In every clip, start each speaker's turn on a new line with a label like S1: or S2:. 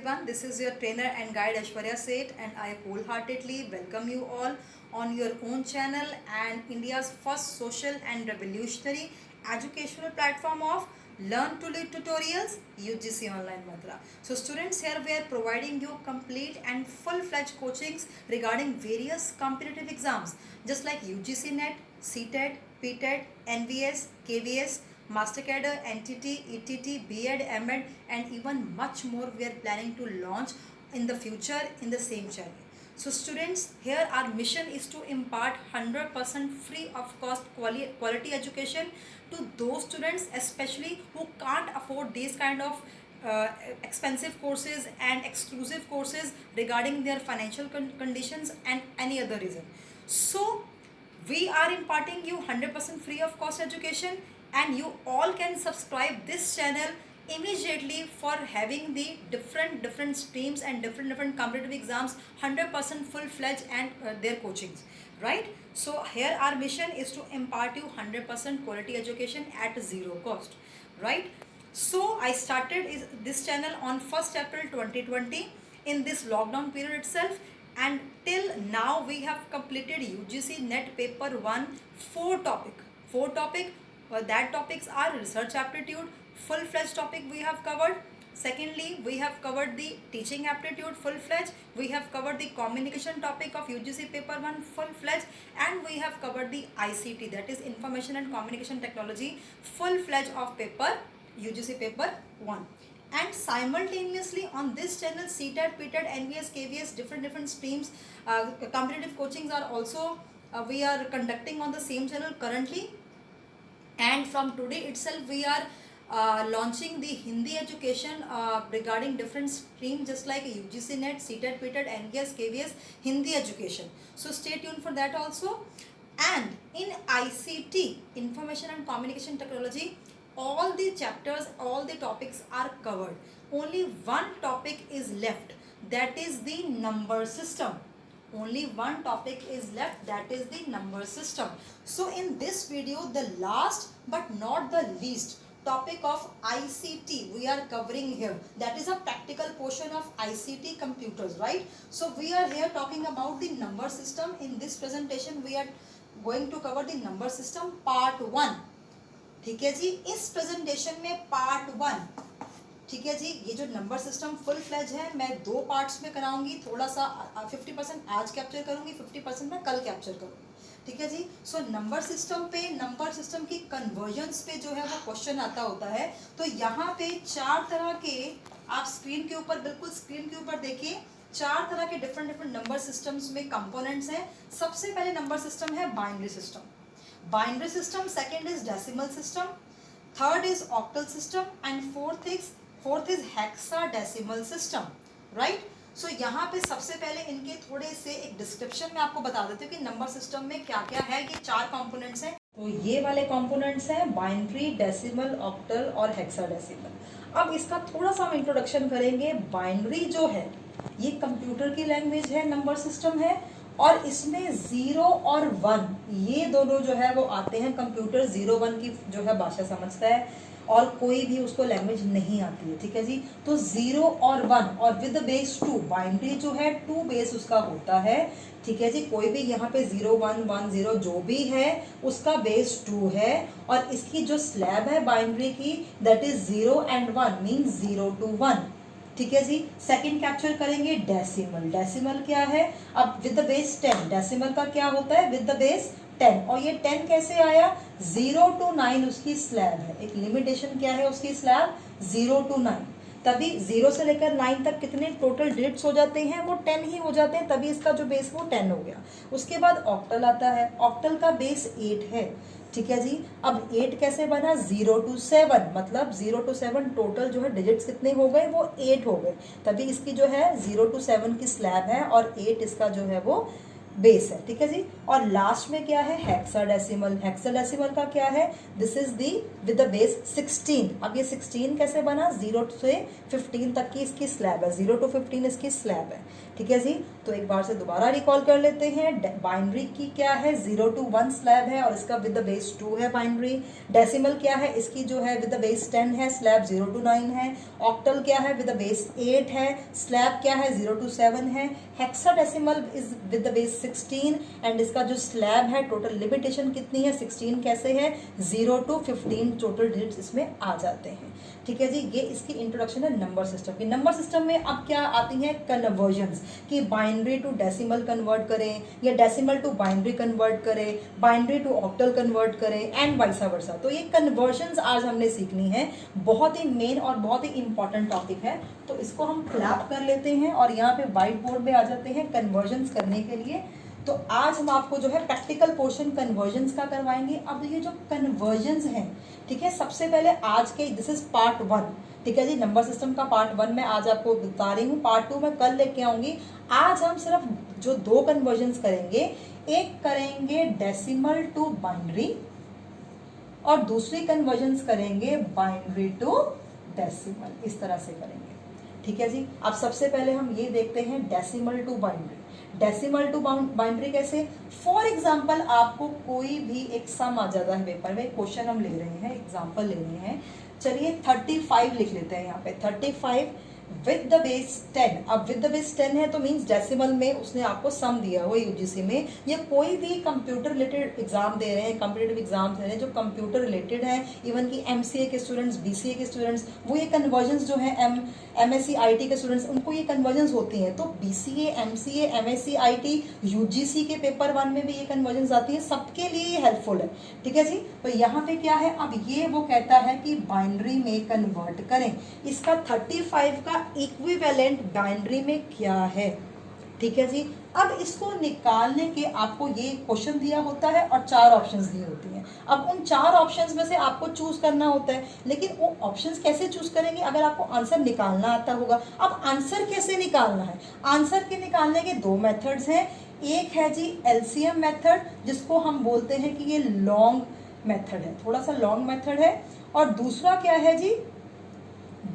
S1: everyone. This is your trainer and guide Aishwarya Seth, and I wholeheartedly welcome you all on your own channel and India's first social and revolutionary educational platform of Learn to Lead Tutorials, UGC Online Matra. So students, here we are providing you complete and full-fledged coachings regarding various competitive exams just like UGC NET, CTET, PTET, NVS, KVS, Master Cadre, NTT, ETT, B.Ed, M.Ed and even much more we are planning to launch in the future in the same channel. So students, here our mission is to impart 100% free of cost quality education to those students especially who can't afford these kind of expensive courses and exclusive courses regarding their financial conditions and any other reason. So we are imparting you 100% free of cost education, and you all can subscribe this channel immediately for having the different streams and different competitive exams 100% full-fledged and their coachings, right? So here our mission is to impart you 100% quality education at zero cost, right? So I started this channel on 1st April 2020 in this lockdown period itself, and till now we have completed UGC NET paper 1 4 topic. That topics are research aptitude, full-fledged topic we have covered. Secondly, we have covered the teaching aptitude full-fledged. We have covered the communication topic of UGC paper 1 full-fledged, and we have covered the ICT, that is information and communication technology, full-fledged of paper UGC paper 1. And simultaneously on this channel, CTET, PTET, NVS, KVS, different streams, competitive coachings are also we are conducting on the same channel currently. And from today itself we are launching the Hindi education regarding different streams just like UGC NET, CTET, PTET, NVS, KVS, Hindi education. So stay tuned for that also. And in ICT, information and communication technology, all the chapters, all the topics are covered. Only one topic is left, that is the number system. Only one topic is left, that is the number system. So in this video, the last but not the least topic of ICT we are covering here, that is a practical portion of ICT computers, right? So we are here talking about the number system. In this presentation we are going to cover the number system part 1. ठीक है जी, इस presentation में part 1, ठीक है जी, ये जो number system full fledge है मैं 2 पार्ट्स में कराऊंगी. थोड़ा सा 50% आज कैप्चर करूंगी, 50% मैं कल कैप्चर करूंगी, ठीक है जी. सो नंबर सिस्टम पे, नंबर सिस्टम की कन्वर्जन्स पे जो है वो क्वेश्चन आता होता है. तो यहाँ पे 4 तरह के, आप स्क्रीन के ऊपर, बिल्कुल स्क्रीन के ऊपर देखिए, 4 तरह के डिफरेंट नंबर सिस्टम्स में कंपोनेंट्स हैं. सबसे पहले नंबर सिस्टम है binary system. Binary system, second is decimal system, third is octal system, and fourth is hexadecimal system, right? So यहाँ पे सबसे पहले इनके थोड़े से एक डिस्क्रिप्शन में आपको बता देती हूँ कि नंबर सिस्टम में क्या क्या है. ये 4 कंपोनेंट्स हैं. तो ये वाले कंपोनेंट्स हैं बाइनरी, डेसिमल, ऑक्टल और हेक्साडेसिमल. अब इसका थोड़ा सा हम इंट्रोडक्शन करेंगे. बाइनरी जो है ये कंप्यूटर की लैंग्वेज है, नंबर सिस्टम है, और इसमें 0 और 1 ये दोनों जो है वो आते हैं. कंप्यूटर 0-1 की जो है भाषा समझता है और कोई भी उसको लैंग्वेज नहीं आती है, ठीक है जी. तो 0 और 1 और विद बेस 2, बाइनरी जो है 2 बेस उसका होता है, ठीक है जी. कोई भी यहाँ पे 0 1 1 0 जो भी है उसका बेस 2 है, और इसकी जो स्लैब है बाइनरी की, that is 0 and 1 means 0 to 1, ठीक है जी. सेकंड कैप्चर करेंगे डेसिमल. डेसिमल क्या है? अब विद द बेस 10, डेसिमल का क्या होता है? With the base 10. और ये 10 कैसे आया? 0 to 9 उसकी स्लैब है. एक लिमिटेशन क्या है उसकी स्लैब? 0 to 9. तभी 0 से लेकर 9 तक कितने टोटल डिजिट्स हो जाते हैं? वो 10 ही हो जाते हैं, तभी इसका जो बेस वो 10 हो गया. उसके बाद ऑक्टल आता है. ऑक्टल का बेस 8 है, ठीक है जी. अब 8 कैसे बना? 0 to 7, मतलब 0 to 7 टोटल जो है डिजिट्स कितने हो गए? वो 8 हो गए. तभी इसकी जो है 0 to 7 की स्लैब है, और 8 इसका जो है वो बेस है, ठीक है जी। और लास्ट में क्या है, हेक्साडेसिमल। हेक्साडेसिमल का क्या है, this is the with the base 16। अब ये 16 कैसे बना, 0 से 15 तक की इसकी स्लैब है, 0 to 15 इसकी स्लैब है, ठीक है जी। तो एक बार से दोबारा रिकॉल कर लेते हैं, बाइनरी की क्या है, 0 to 1 स्लैब है और इसका विद द बेस 2 है बाइनरी। डेसिमल क्या है, इसकी जो है विद द बेस 10 है, स्लैब 0 to 9 है। ऑक्टल क्या है, विद द बेस 8 है, स्लैब क्या है, 0 to 7 है। Hexadecimal is with the base 16 and इसका जो स्लैब है, टोटल लिमिटेशन कितनी है, 16 कैसे है, 0 to 15 टोटल डिजिट्स इसमें आ जाते हैं, ठीक है जी। ये इसकी इंट्रोडक्शन है नंबर सिस्टम की। नंबर सिस्टम में अब क्या आती हैं, कन्वर्जन्स, कि बाइनरी टू डेसिमल कन्वर्ट करें या डेसिमल टू बाइनरी कन्वर्ट करें, बाइनरी टू ऑक्टल कन्वर्ट करें एंड वाइसा वर्सा। तो ये कन्वर्जन्स आज हमने सीखनी है, बहुत ही मेन और बहुत ही इंपॉर्टेंट टॉपिक है। तो इसको हम क्लैप कर लेते हैं और यहाँ पे व्हाइट बोर्ड में आ जाते हैं कन्वर्जन्स करने के लिए। तो आज हम आपको जो है प्रैक्टिकल पोर्शन कन्वर्जन्स का करवाएंगे। अब ये जो कन्वर्जन्स हैं, ठीक है, सबसे पहले आज के दिस इज पार्ट 1, ठीक है जी। नंबर सिस्टम का पार्ट 1 में आज आपको बता रही हूँ, पार्ट 2 में कल लेके आऊंगी। आज हम सिर्फ जो 2 कन्वर्जन्स करेंगे, एक करेंगे डेसिमल टू बाइनरी और दूसरी कन्वर्जन्स करेंगे बाइनरी टू डेसिमल, इस तरह से करेंगे, ठीक है जी। अब सबसे पहले हम ये देखते हैं decimal to binary. Decimal to binary कैसे, फॉर एग्जाम्पल आपको कोई भी एक सम आ जाता है पेपर में, क्वेश्चन हम ले रहे हैं, एग्जाम्पल ले रहे हैं, चलिए 35 लिख लेते हैं यहाँ पे, 35 विद द बेस 10। अब विद द बेस 10 है तो मींस डेसिमल में उसने आपको सम दिया हो यूजीसी में, या कोई भी कंप्यूटर रिलेटेड एग्जाम दे रहे हैं, कॉम्पिटिटिव एग्जाम दे रहे हैं जो कंप्यूटर रिलेटेड है, इवन की एमसीए के स्टूडेंट्स, बीसीए के स्टूडेंट्स, वो ये कन्वर्जन्स जो है एमएससी आईटी के स्टूडेंट्स, उनको ये कन्वर्जन्स होती हैं। तो BCA, MCA, MSc IT, UGC के पेपर 1 में भी ये कन्वर्जन्स आती है, सबके लिए ये हेल्पफुल है, ठीक है जी। तो यहाँ पे क्या है, अब ये वो कहता है कि बाइनरी में कन्वर्ट करें, इसका 35 का इक्विवेलेंट बाइनरी में क्या है, ठीक है जी। अब इसको निकालने के आपको ये क्वेश्चन दिया होता है और 4 ऑप्शंस दी होती हैं। अब उन 4 ऑप्शंस में से आपको चूज करना होता है, लेकिन वो ऑप्शंस कैसे चूज करेंगे, अगर आपको आंसर निकालना आता होगा। अब आंसर कैसे निकालना है, आंसर के निकालने के 2 मेथड्स हैं। एक है जी एलसीएम मेथड, जिसको हम बोलते हैं कि ये लॉन्ग मेथड है, थोड़ा सा लॉन्ग मेथड है। और दूसरा क्या है जी,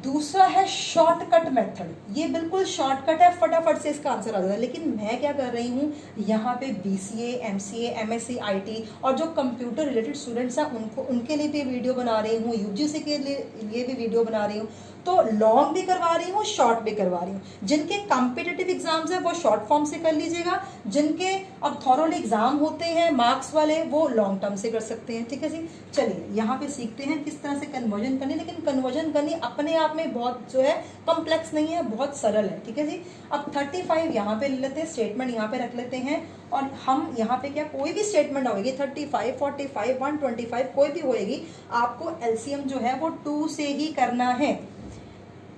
S1: दूसरा है शॉर्टकट मेथड। ये बिल्कुल शॉर्टकट है, फटाफट से इसका आंसर आ जाता है। लेकिन मैं क्या कर रही हूँ, यहाँ पे बीसीए, एमसीए, एमएससी, आईटी और जो कंप्यूटर रिलेटेड स्टूडेंट्स हैं उनके लिए भी वीडियो बना रही हूँ, यूजीसी के लिए भी वीडियो बना रही हूँ। तो लॉन्ग भी करवा रही हूँ, शॉर्ट भी करवा रही हूँ। जिनके कॉम्पिटिटिव एग्जाम्स है वो शॉर्ट फॉर्म से कर लीजिएगा, जिनके अब थॉरोली एग्जाम होते हैं मार्क्स वाले, वो लॉन्ग टर्म से कर सकते हैं, ठीक है जी। चलिए यहाँ पे सीखते हैं किस तरह से कन्वर्जन करनी, लेकिन कन्वर्जन करनी अपने आप में बहुत जो है कॉम्प्लेक्स नहीं है, बहुत सरल है, ठीक है जी। अब 35 यहाँ पे ले लेते हैं, स्टेटमेंट यहाँ पे रख लेते हैं और हम यहाँ पे क्या, कोई भी स्टेटमेंट होगी 35, 45, 125 कोई भी होएगी, आपको एलसीएम जो है वो 2 से ही करना है।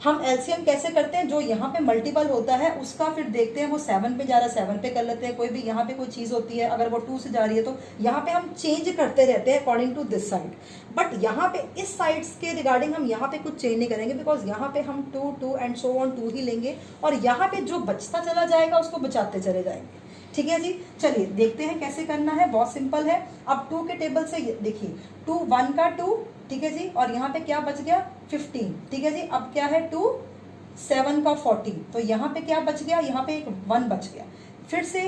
S1: हम एलसीएम कैसे करते हैं, जो यहाँ पे मल्टीपल होता है उसका फिर देखते हैं वो 7 पे जा रहा है 7 पे कर लेते हैं। कोई भी यहाँ पे कोई चीज होती है अगर वो 2 से जा रही है तो यहाँ पे हम चेंज करते रहते हैं according to this side. But यहाँ पे इस साइड्स के रिगार्डिंग हम यहाँ पे कुछ चेंज नहीं करेंगे, बिकॉज यहाँ पे हम 2, 2 एंड सो ऑन 2 ही लेंगे और यहाँ पे जो बचता चला जाएगा उसको बचाते चले जाएंगे, ठीक है जी। चलिए देखते हैं कैसे करना है, बहुत सिंपल है। अब 2 के टेबल से देखिए, 2 1 का 2, ठीक है जी, और यहाँ पे क्या बच गया 15, ठीक है जी। अब क्या है 2 7 का 40, तो यहाँ पे क्या बच गया, यहाँ पे एक 1 बच गया। फिर से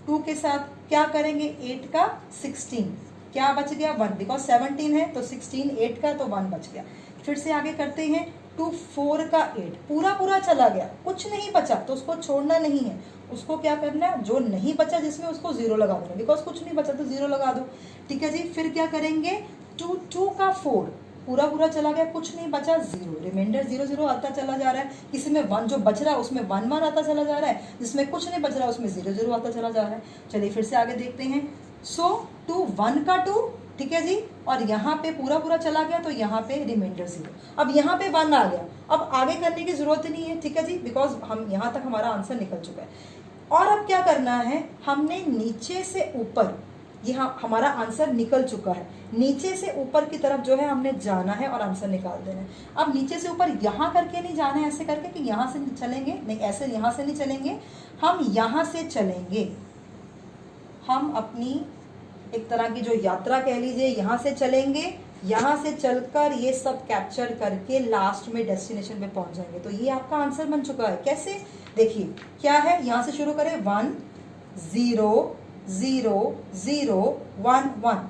S1: 2 के साथ क्या करेंगे, 8 का 16, क्या बच गया 1, बिकॉज 17 है तो 16, 8 का तो 1 बच गया। फिर से आगे करते हैं 2 4 का 8, पूरा पूरा चला गया, कुछ नहीं बचा तो उसको छोड़ना नहीं है, उसको क्या करना है, जो नहीं बचा जिसमें उसको 0 लगा देना, बिकॉज कुछ नहीं बचा तो 0 लगा दो, ठीक है जी। फिर क्या करेंगे 2 का 4, पूरा पूरा चला गया, कुछ नहीं बचा 0, रिमाइंडर 0 0 आता चला जा रहा है। किसी में 1 जो बच रहा है उसमें 1 1 आता चला जा रहा है, जिसमें कुछ नहीं बच रहा है उसमें 0 0 आता चला जा रहा है। चलिए फिर से आगे देखते हैं। सो 2 1 का 2, ठीक है जी, और यहाँ पे पूरा पूरा चला गया तो यहाँ पे रिमाइंडर 0। अब यहाँ पे 1 आ गया, अब आगे करने की जरूरत नहीं है, ठीक है जी, बिकॉज हम यहाँ तक हमारा आंसर निकल चुका है। और अब क्या करना है, हमने नीचे से ऊपर, यहाँ हमारा आंसर निकल चुका है, नीचे से ऊपर की तरफ जो है हमने जाना है और आंसर निकाल देना है। अब नीचे से ऊपर यहाँ करके नहीं जाना है, ऐसे करके कि यहाँ से चलेंगे नहीं, ऐसे यहाँ से नहीं चलेंगे, हम यहाँ से चलेंगे, हम अपनी एक तरह की जो यात्रा कह लीजिए यहाँ से चलेंगे, यहाँ से चलकर ये सब कैप्चर करके लास्ट में डेस्टिनेशन पे पहुंच जाएंगे। तो ये आपका आंसर बन चुका है। कैसे? देखिए क्या है, यहाँ से शुरू करें 1 0 0 0 1 1,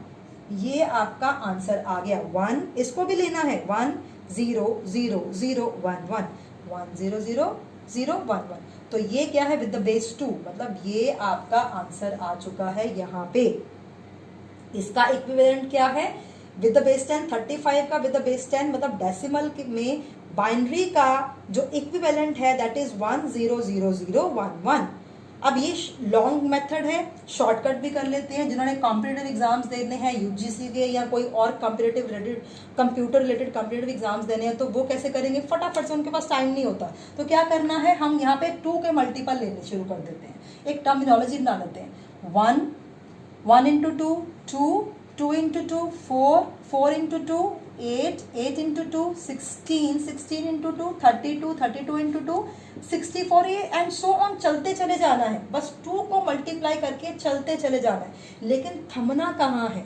S1: ये आपका आंसर आ गया। 1 इसको भी लेना है, 1 0 0 0 1 1 1 0 0 0 1 1। तो ये क्या है, विद द बेस 2, मतलब ये आपका आंसर आ चुका है यहाँ पे। इसका इक्विवेलेंट क्या है, विद द बेस 10, 35 का विद द बेस 10, मतलब डेसिमल में बाइनरी का जो इक्विवेलेंट है दैट इज 1 0 0 0 1 1। अब ये लॉन्ग मेथड है, शॉर्टकट भी कर लेते हैं। जिन्होंने कॉम्पिटिटिव एग्जाम्स देने हैं यूजीसी के या कोई और competitive related computer related competitive exams देने हैं, तो वो कैसे करेंगे, फटाफट से, उनके पास टाइम नहीं होता। तो क्या करना है, हम यहाँ पे 2 के मल्टीपल लेने शुरू कर देते हैं। एक टर्मिनोलॉजी बना लेते हैं, 1 1 into 2 2 2 into 2 4 4 into 2 8 8 into 2 16 16 into 2 32 32 into 2 64, ये एंड सो ऑन चलते चले जाना है। बस 2 को मल्टीप्लाई करके चलते चले जाना है। लेकिन थमना कहाँ है,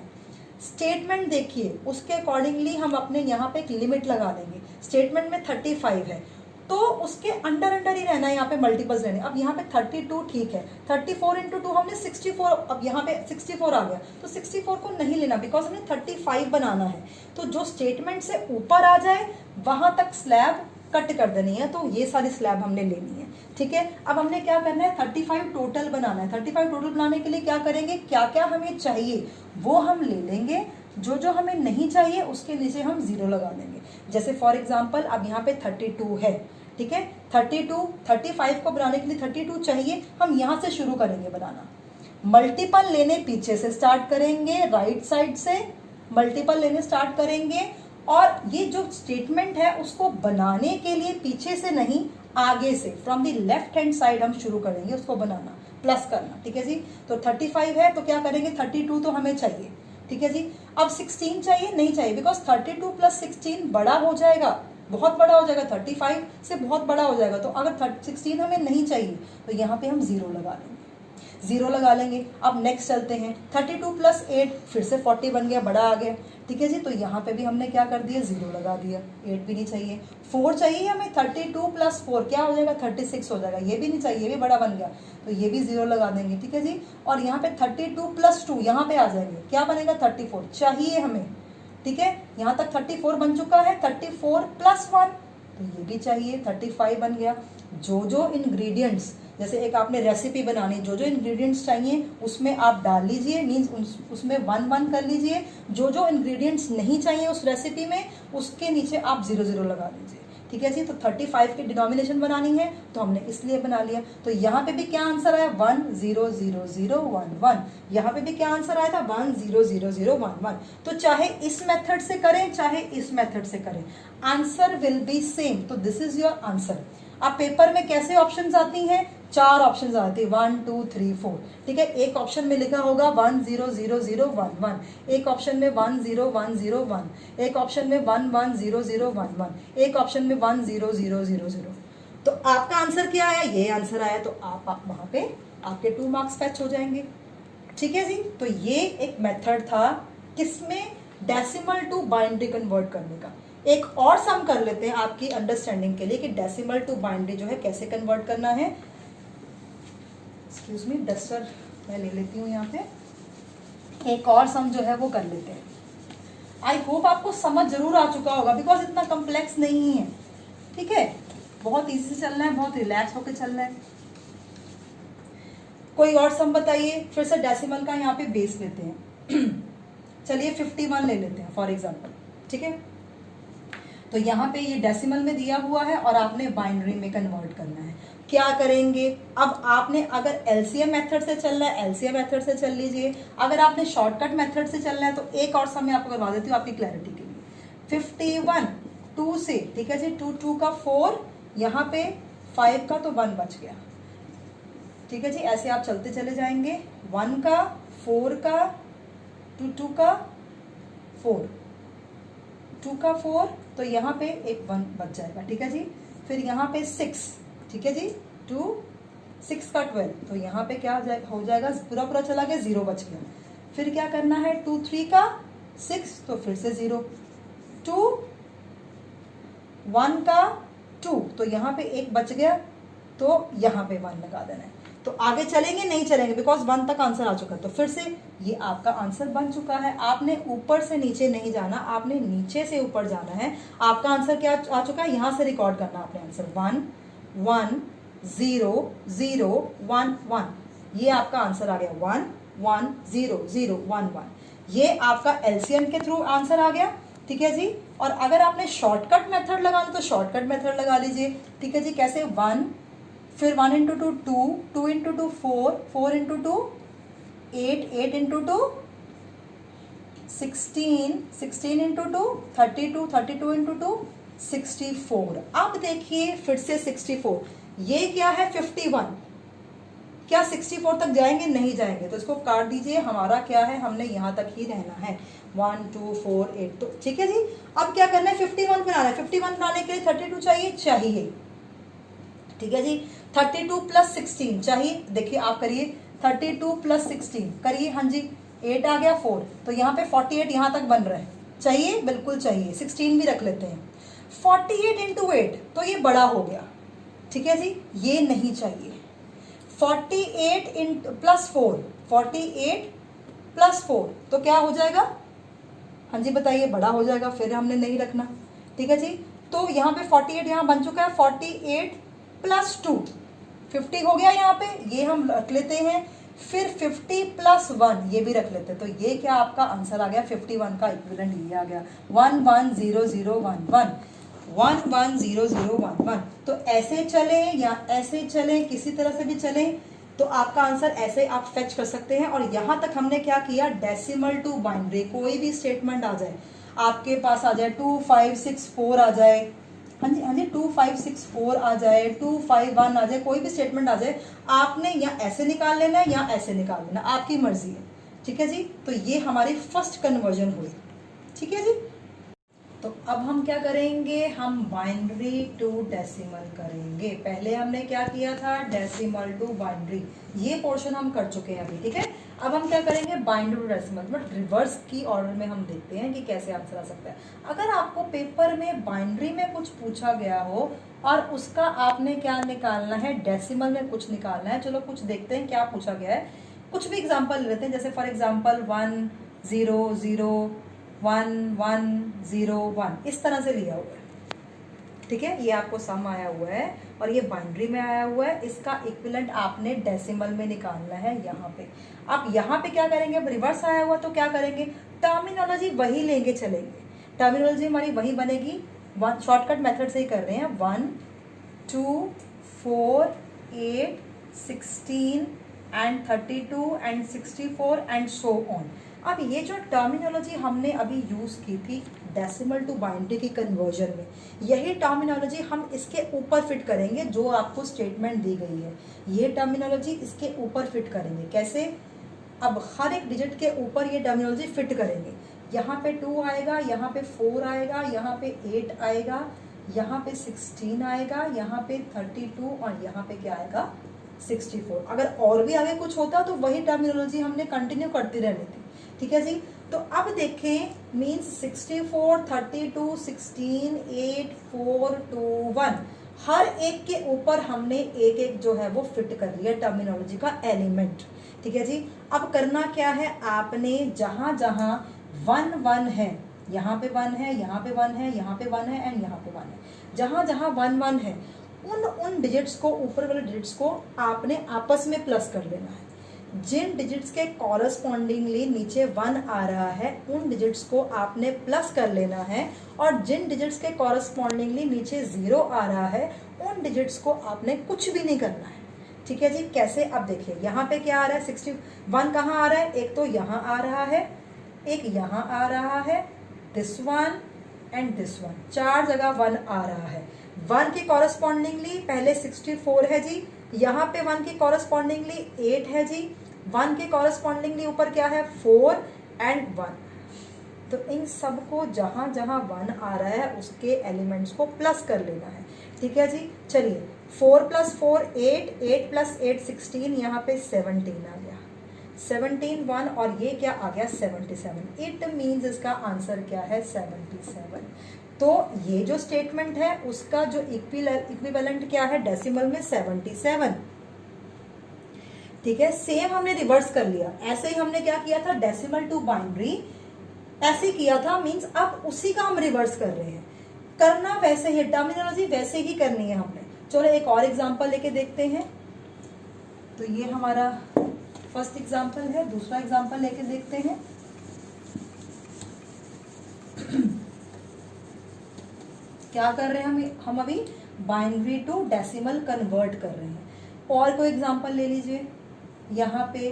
S1: स्टेटमेंट देखिए, उसके अकॉर्डिंगली हम अपने यहाँ पे एक लिमिट लगा देंगे। स्टेटमेंट में 35 है तो उसके अंडर ही रहना है, यहाँ पे मल्टीपल्स रहने। अब यहाँ पे 32 ठीक है, 34 इंटू 2 हमने 64, अब यहाँ पे 64 आ गया, तो 64 को नहीं लेना बिकॉज हमने 35 बनाना है। तो जो स्टेटमेंट से ऊपर आ जाए वहां तक स्लैब कट कर देनी है, तो ये सारी स्लैब हमने लेनी है। ठीक है, अब हमने क्या करना है, 35 टोटल बनाना है। 35 टोटल बनाने के लिए क्या करेंगे, क्या क्या हमें चाहिए वो हम ले लेंगे, जो जो हमें नहीं चाहिए उसके नीचे हम 0 लगा देंगे। जैसे फॉर एग्जाम्पल अब यहाँ पे 32 है, ठीक है, 32 35 को बनाने के लिए 32 चाहिए, हम यहाँ से शुरू करेंगे बनाना। मल्टीपल लेने पीछे से स्टार्ट करेंगे, राइट साइड से मल्टीपल लेने स्टार्ट करेंगे, और ये जो स्टेटमेंट है उसको बनाने के लिए पीछे से नहीं, आगे से, from the left hand side हम शुरू करेंगे उसको बनाना, प्लस करना। ठीक है जी, तो 35 है तो क्या करेंगे, 32 तो हमें चाहिए। ठीक है जी, अब 16 चाहिए, नहीं चाहिए बिकॉज 32 प्लस 16 बड़ा हो जाएगा, बहुत बड़ा हो जाएगा, 35 से बहुत बड़ा हो जाएगा। तो अगर 16 हमें नहीं चाहिए तो यहाँ पे हम 0 लगा लेंगे, 0 लगा लेंगे। अब नेक्स्ट चलते हैं, 32 प्लस 8 फिर से 40 बन गया, बड़ा आ गया। ठीक है जी, तो यहाँ पे भी हमने क्या कर दिया, 0 लगा दिया, 8 भी नहीं चाहिए। 4 चाहिए हमें, 32 प्लस 4 क्या हो जाएगा, 36 हो जाएगा, ये भी नहीं चाहिए, ये भी बड़ा बन गया, तो ये भी 0 लगा देंगे। ठीक है जी, और यहाँ पे 32 प्लस 2 यहाँ पे आ जाएंगे, क्या बनेगा, 34 चाहिए हमें। ठीक है, यहाँ तक 34 बन चुका है, 34 प्लस 1 तो ये भी चाहिए, 35 बन गया। जो जो इंग्रेडिएंट्स, जैसे एक आपने रेसिपी बनानी, जो जो इंग्रेडिएंट्स चाहिए उसमें आप डाल लीजिए, मीन्स उसमें 1 1 कर लीजिए। जो जो इंग्रेडिएंट्स नहीं चाहिए उस रेसिपी में उसके नीचे आप 0 0 लगा लीजिए। ठीक है जी, तो 35 की डिनोमिनेशन बनानी है तो हमने इसलिए बना लिया। तो यहाँ पे भी क्या आंसर आया, 1 0 0 0 1 1। यहाँ पे भी क्या आंसर आया था, 1 0 0 0 1 1। तो चाहे इस मेथड से करें चाहे इस मेथड से करें, आंसर विल बी सेम। तो दिस इज योर आंसर। अब पेपर में कैसे ऑप्शंस आती हैं, 4 ऑप्शंस आती है, 1 2 3 4। ठीक है, एक ऑप्शन में लिखा होगा 1 0 0 0 1 1, एक ऑप्शन में 1 0 1 0 1, एक ऑप्शन में 1 1 0 0 1 1, एक ऑप्शन में 1 0 0 0 0। तो आपका आंसर क्या आया, ये आंसर आया, तो आप वहां पे आपके 2 मार्क्स फैच हो जाएंगे। ठीक है जी, तो ये एक मेथड था किसमें, डेसिमल टू बाइनरी कन्वर्ट करने का। एक और सम कर लेते हैं आपकी अंडरस्टैंडिंग के लिए कि डेसिमल टू बाइनरी जो है कैसे कन्वर्ट करना है। एक्सक्यूज मी, डस्टर मैं ले लेती हूँ यहाँ पे। एक और सम जो है वो कर लेते हैं। आई होप आपको समझ जरूर आ चुका होगा बिकॉज इतना कम्प्लेक्स नहीं है। ठीक है, बहुत इजी से चलना है, बहुत रिलैक्स होकर चलना है। कोई और सम बताइए, फिर से डेसिमल का यहाँ पे बेस लेते हैं। चलिए 51 ले लेते हैं फॉर एग्जाम्पल। ठीक है, तो यहाँ पे ये डेसिमल में दिया हुआ है और आपने बाइनरी में कन्वर्ट करना है। क्या करेंगे, अब आपने अगर एलसीएम मेथड से चलना है एलसीएम मेथड से चल लीजिए, अगर आपने शॉर्टकट मेथड से चलना है तो एक और सम मैं आपको करवा देती हूँ आपकी क्लैरिटी के लिए। 51 2 से, ठीक है जी, 2 2 का 4, यहाँ पे 5 का तो 1 बच गया। ठीक है जी, ऐसे आप चलते चले जाएंगे, 1 का 4 का 2 2 का 4 2 का 4, तो यहाँ पे एक 1 बच जाएगा। ठीक है जी, फिर यहाँ पे 6, ठीक है जी, 2 6 का 12, तो यहाँ पे क्या हो जाएगा, पूरा पूरा चला गया, 0 बच गया। फिर क्या करना है, 2 3 का 6, तो फिर से 0, 2 1 का 2, तो यहाँ पे 1 बच गया, तो यहाँ पे 1 लगा देना है। तो आगे चलेंगे नहीं चलेंगे, बिकॉज 1 तक आंसर आ चुका है। तो फिर से ये आपका आंसर बन चुका है। आपने ऊपर से नीचे नहीं जाना, आपने नीचे से ऊपर जाना है। आपका आंसर क्या आ चुका है, यहां से रिकॉर्ड करना आपने आंसर, 1 1 0 0 1 1, ये आपका आंसर आ गया, 1 1 0 0 1 1, ये आपका एलसीएम के थ्रू आंसर आ गया। ठीक है जी। और अगर आपने शॉर्टकट मेथड लगाना तो शॉर्टकट मेथड लगा लीजिए। ठीक है जी। कैसे, 1, फिर 1 into 2 2, 2 into 2 4, 4 into 2 8, 8 into 2 16, 16 into 2 32, 32 into 2 64। अब देखिए फिर से 64, ये क्या है 51, क्या 64 तक जाएंगे, नहीं जाएंगे, तो इसको काट दीजिए। हमारा क्या है, हमने यहाँ तक ही रहना है, 1 2 4 8, तो ठीक है जी। अब क्या करना है, 51 बनाना है। 51 बनाने के लिए 32 चाहिए। ठीक है जी। 32 प्लस 16 चाहिए, देखिए आप करिए, 32 प्लस 16 करिए, हाँ जी, 8 आ गया 4, तो यहाँ पे 48 यहाँ तक बन रहा है, चाहिए, बिल्कुल चाहिए। 16 भी रख लेते हैं। 48 इंटू 8, तो ये बड़ा हो गया। ठीक है जी, ये नहीं चाहिए। 48 इंटू प्लस 4, 48 प्लस 4, तो क्या हो जाएगा, हाँ जी बताइए, बड़ा हो जाएगा, फिर हमने नहीं रखना। ठीक है जी। तो यहाँ पे 48 यहाँ बन चुका है, 48 प्लस 2 50 हो गया यहाँ पे, ये हम रख लेते हैं। फिर 50 प्लस 1 ये भी रख लेते हैं। तो ये क्या आपका आंसर आ गया, 51 का इक्विवेलेंट ये आ गया, 1 1 0 0 1 1 1 1 0 0 1 1। तो ऐसे चले या ऐसे चले, किसी तरह से भी चले, तो आपका आंसर ऐसे आप फेच कर सकते हैं। और यहां तक हमने क्या किया, डेसिमल टू बाइनरी, कोई भी स्टेटमेंट आ जाए आपके पास, आ जाए 2 5 6 4 आ जाए, हाँ जी हाँ जी, 2 5 6 4 आ जाए, 2 5 1 आ जाए, कोई भी स्टेटमेंट आ जाए, आपने या ऐसे निकाल लेना है या ऐसे निकाल लेना, आपकी मर्जी है। ठीक है जी। तो ये हमारी फर्स्ट कन्वर्जन हुई। ठीक है जी। तो अब हम क्या करेंगे, हम बाइनरी टू डेसिमल करेंगे। पहले हमने क्या किया था, डेसिमल टू बाइनरी, ये पोर्शन हम कर चुके हैं अभी। ठीक है। अब हम क्या करेंगे, binary to decimal, but reverse की ऑर्डर में हम देखते हैं कि कैसे आंसर आ सकता है। अगर आपको पेपर में बाइनरी में कुछ पूछा गया हो और उसका आपने क्या निकालना है, डेसिमल में कुछ निकालना है, चलो कुछ देखते हैं क्या पूछा गया है। कुछ भी एग्जाम्पल लेते हैं, जैसे फॉर एग्जाम्पल 1 0 0 1 1 0 1, इस तरह से लिया हुआ है। ठीक है, ये आपको सम आया हुआ है और ये बाइनरी में आया हुआ है। इसका इक्विवेलेंट आपने डेसिमल में निकालना है यहाँ पे। अब यहाँ पे क्या करेंगे, रिवर्स आया हुआ तो क्या करेंगे, टर्मिनोलॉजी वही लेंगे चलेंगे, टर्मिनोलॉजी हमारी वही बनेगी। शॉर्टकट मेथड से ही कर रहे हैं, 1 2 4 8 16 and 32 and 64 and so on. अब ये जो टर्मिनोलॉजी हमने अभी यूज की थी डेसिमल टू बाइनरी की कन्वर्जन में, यही टर्मिनोलॉजी हम इसके ऊपर फिट करेंगे जो आपको स्टेटमेंट दी गई है। ये टर्मिनोलॉजी इसके ऊपर फिट करेंगे। कैसे, अब हर एक डिजिट के ऊपर ये टर्मिनोलॉजी फिट करेंगे। यहाँ पे 2 आएगा, यहाँ पे 4 आएगा, यहाँ पे 8 आएगा, यहाँ पे 16 आएगा, यहाँ पे 32 और यहाँ पे क्या आएगा 64। अगर और भी आगे कुछ होता तो वही टर्मिनोलॉजी हमने कंटिन्यू करती रहनी थी। ठीक है जी। तो अब देखें, मीन्स 64 32 16 8 4 2 1, हर एक के ऊपर हमने एक एक जो है वो फिट कर लिया टर्मिनोलॉजी का एलिमेंट। ठीक है जी। अब करना क्या है, आपने जहां जहां 1 1 है, यहाँ पे 1 है, यहाँ पे 1 है, यहाँ पे 1 है एंड यहाँ पे 1 है, जहां जहां 1 1 है उन डिजिट्स को, ऊपर वाले डिजिट्स को आपने आपस में प्लस कर लेना है। जिन डिजिट्स के कॉरस्पॉन्डिंगली नीचे 1 आ रहा है उन डिजिट्स को आपने प्लस कर लेना है, और जिन डिजिट्स के कॉरस्पॉन्डिंगली नीचे 0 आ रहा है उन डिजिट्स को आपने कुछ भी नहीं करना है। ठीक है जी। कैसे, अब देखिए यहाँ पे क्या आ रहा है, 61 कहाँ आ रहा है, एक तो यहाँ आ रहा है, एक यहाँ आ रहा है, this one and this one, 4 जगह 1 आ रहा है। 1 के कॉरस्पॉन्डिंगली पहले 64 है जी, यहाँ पे 1 के कॉरस्पॉन्डिंगली 8 है जी, 1 के कॉरस्पॉन्डिंगली ऊपर क्या है 4 एंड 1। तो इन सबको जहां जहां 1 आ रहा है उसके एलिमेंट्स को प्लस कर लेना है। ठीक है जी। चलिए 4 + 4 8, 8 + 8 16, यहाँ पे 17 आ गया, 17 1 और ये क्या आ गया 77। इट मीन्स इसका आंसर क्या है 77। तो ये जो स्टेटमेंट है उसका जो इक्विवेलेंट क्या है डेसिमल में 77। ठीक है, सेम हमने रिवर्स कर लिया, ऐसे ही हमने क्या किया था डेसिमल टू बाइनरी ऐसे किया था, मींस अब उसी का हम रिवर्स कर रहे हैं। करना वैसे ही, टर्मिनोलॉजी वैसे ही करनी है हमने। चलो एक और एग्जांपल लेके देखते हैं। तो ये हमारा फर्स्ट एग्जांपल है, दूसरा एग्जांपल लेके देखते हैं। क्या कर रहे हैं हम अभी बाइनरी टू डेसिमल कन्वर्ट कर रहे हैं। और कोई एग्जांपल ले लीजिए, यहाँ पे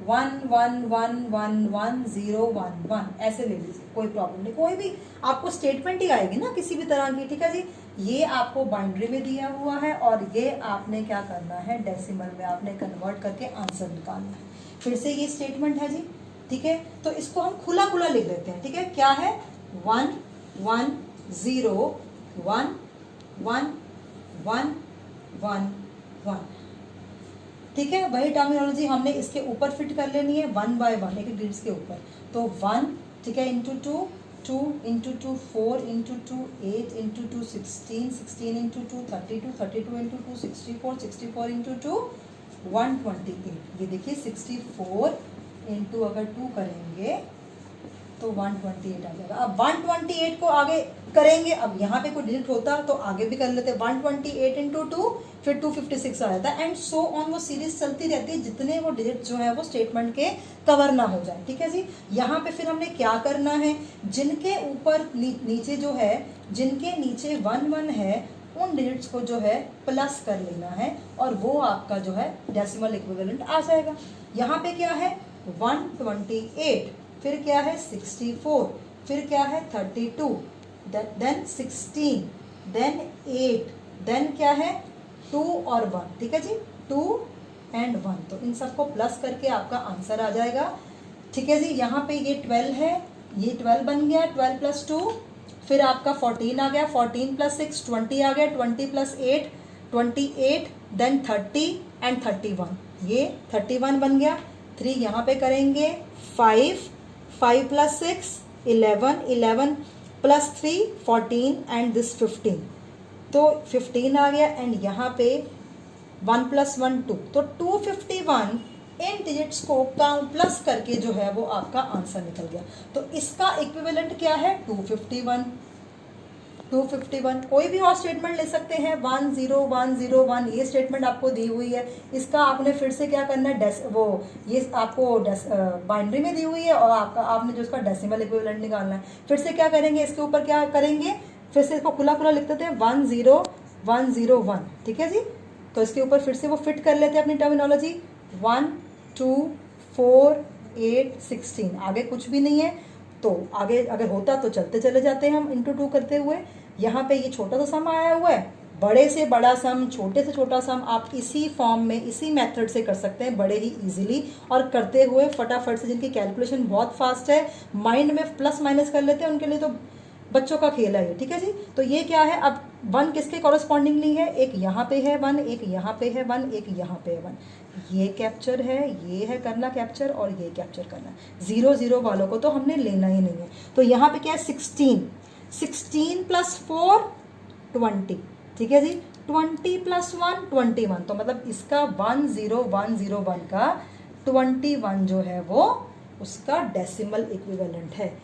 S1: 1 1 1 1 1 0 1 1 ऐसे ले लीजिए, कोई प्रॉब्लम नहीं, कोई भी आपको स्टेटमेंट ही आएगी ना किसी भी तरह की। ठीक है जी, ये आपको बाइनरी में दिया हुआ है और ये आपने क्या करना है डेसिमल में आपने कन्वर्ट करके आंसर निकालना है। फिर से ये स्टेटमेंट है जी। ठीक है, तो इसको हम खुला खुला लिख लेते हैं। ठीक है, क्या है 1 1 0 1 1 1 1 1। ठीक है, वही टर्मिनोलॉजी हमने इसके ऊपर फिट कर लेनी है 1 बाय 1 एक डिजिट्स के ऊपर। तो 1 ठीक है into 2 2 into 2 4 into 2 8 into 2 16 16 into 2 32 32 into 2 64 64 into 2 128। ये देखिए 64 इंटू अगर 2 करेंगे तो 128 आ जाएगा। अब 128 को आगे करेंगे, अब यहाँ पे कोई डिजिट होता तो आगे भी कर लेते, 128 इंटू 2 फिर 256 आ जाता है, एंड सो ऑन। वो सीरीज चलती रहती है जितने वो डिजिट जो है वो स्टेटमेंट के कवर ना हो जाए। ठीक है जी, यहाँ पे फिर हमने क्या करना है, जिनके ऊपर नीचे जो है, जिनके नीचे 1 1 है उन डिजिट्स को जो है प्लस कर लेना है और वो आपका जो है डेसिमल इक्विवेलेंट आ जाएगा। यहाँ पे क्या है 128, फिर क्या है 64, फिर क्या है 32, देन 16, देन 8, देन क्या है 2 और 1। ठीक है जी, 2 and 1, तो इन सबको प्लस करके आपका आंसर आ जाएगा। ठीक है जी, यहाँ पे ये 12 है, ये 12 बन गया, 12 + 2, फिर आपका 14 आ गया, 14 + 6 20 आ गया, 20 + 8 28, देन 30 and 31, ये 31 बन गया। 3 यहाँ पे करेंगे 5 5 + 6 11 11 + 3 14 एंड दिस 15, तो 15 आ गया, एंड यहाँ पे 1 + 1 2, तो 251 इन डिजिट्स को प्लस करके जो है वो आपका आंसर निकल गया। तो इसका इक्विवेलेंट क्या है 251। 251 कोई भी और स्टेटमेंट ले सकते हैं, 1 0 1 0 1 ये स्टेटमेंट आपको दी हुई है। इसका आपने फिर से क्या करना है, वो ये आपको बाइनरी में दी हुई है और आपने जो इसका डेसिमल इक्विवेलेंट निकालना है। फिर से क्या करेंगे, इसके ऊपर क्या करेंगे, फिर से इसको खुला खुला लिख देते हैं 1 0 1 0 1। ठीक है जी, तो इसके ऊपर फिर से वो फिट कर लेते हैं अपनी टर्मिनोलॉजी 1 2 4 8 16, आगे कुछ भी नहीं है तो आगे अगर होता तो चलते चले जाते हैं हम इंटू 2 करते हुए। यहाँ पे ये छोटा सा सम आया हुआ है, बड़े से बड़ा सम, छोटे से छोटा सम आप इसी फॉर्म में इसी मेथड से कर सकते हैं बड़े ही इजीली, और करते हुए फटाफट से, जिनकी कैलकुलेशन बहुत फास्ट है, माइंड में प्लस माइनस कर लेते हैं, उनके लिए तो बच्चों का खेल है ये। ठीक है जी, तो ये क्या है, अब 1 किसके कॉरेस्पॉन्डिंगली है, एक यहाँ पे है 1, एक यहाँ पे है 1, एक यहाँ पे है 1, ये कैप्चर है, ये है करना कैप्चर और ये कैप्चर करना। 0 0 वालों को तो हमने लेना ही नहीं है। तो यहाँ पे क्या है 16 16 + 4 20। ठीक है जी, 20 + 1 21, तो मतलब इसका 1 0 1 0 1 का 21 जो है वो उसका डेसिमल इक्विवेलेंट है।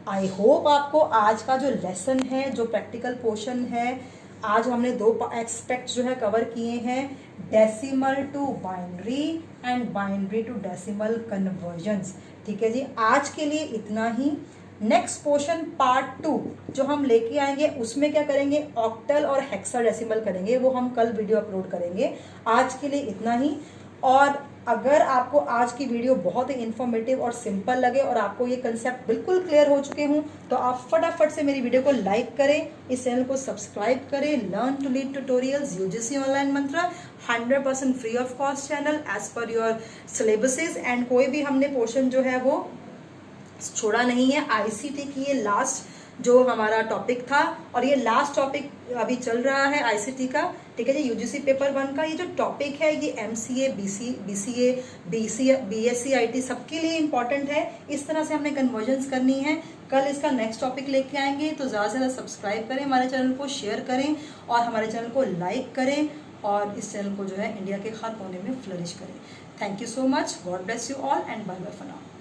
S1: आई होप आपको आज का जो लेसन है, जो प्रैक्टिकल पोर्शन है, आज हमने 2 एस्पेक्ट जो है कवर किए हैं, decimal to binary and binary to decimal conversions. ठीक है जी, आज के लिए इतना ही। नेक्स्ट पोर्शन पार्ट 2 जो हम लेके आएंगे उसमें क्या करेंगे, ऑक्टल और हेक्साडेसिमल करेंगे, वो हम कल वीडियो अपलोड करेंगे। आज के लिए इतना ही। और अगर आपको आज की वीडियो बहुत ही इन्फॉर्मेटिव और सिंपल लगे और आपको ये कंसेप्ट बिल्कुल क्लियर हो चुके हों तो आप फटाफट से मेरी वीडियो को लाइक करें, इस चैनल को सब्सक्राइब करें। Learn to lead tutorials UGC online mantra 100% free of cost channel as per your syllabuses, and कोई भी हमने पोर्शन जो है वो छोड़ा नहीं है। आईसीटी की ये लास्ट जो हमारा टॉपिक था। और ये लास्ट टॉपिक अभी चल रहा है आईसीटी का, ठीक है जी, यूजीसी पेपर 1 का। ये जो टॉपिक है ये एमसीए, बीसीए, बीएससी, आईटी सबके लिए इंपॉर्टेंट है। इस तरह से हमने कन्वर्जन्स करनी है। कल इसका नेक्स्ट टॉपिक लेके आएंगे, तो ज़्यादा से ज़्यादा सब्सक्राइब करें, हमारे चैनल को शेयर करें और हमारे चैनल को लाइक करें और इस चैनल को जो है इंडिया के हर कोने में फ्लरिश करें। Thank you so much, God bless you all and bye bye for now.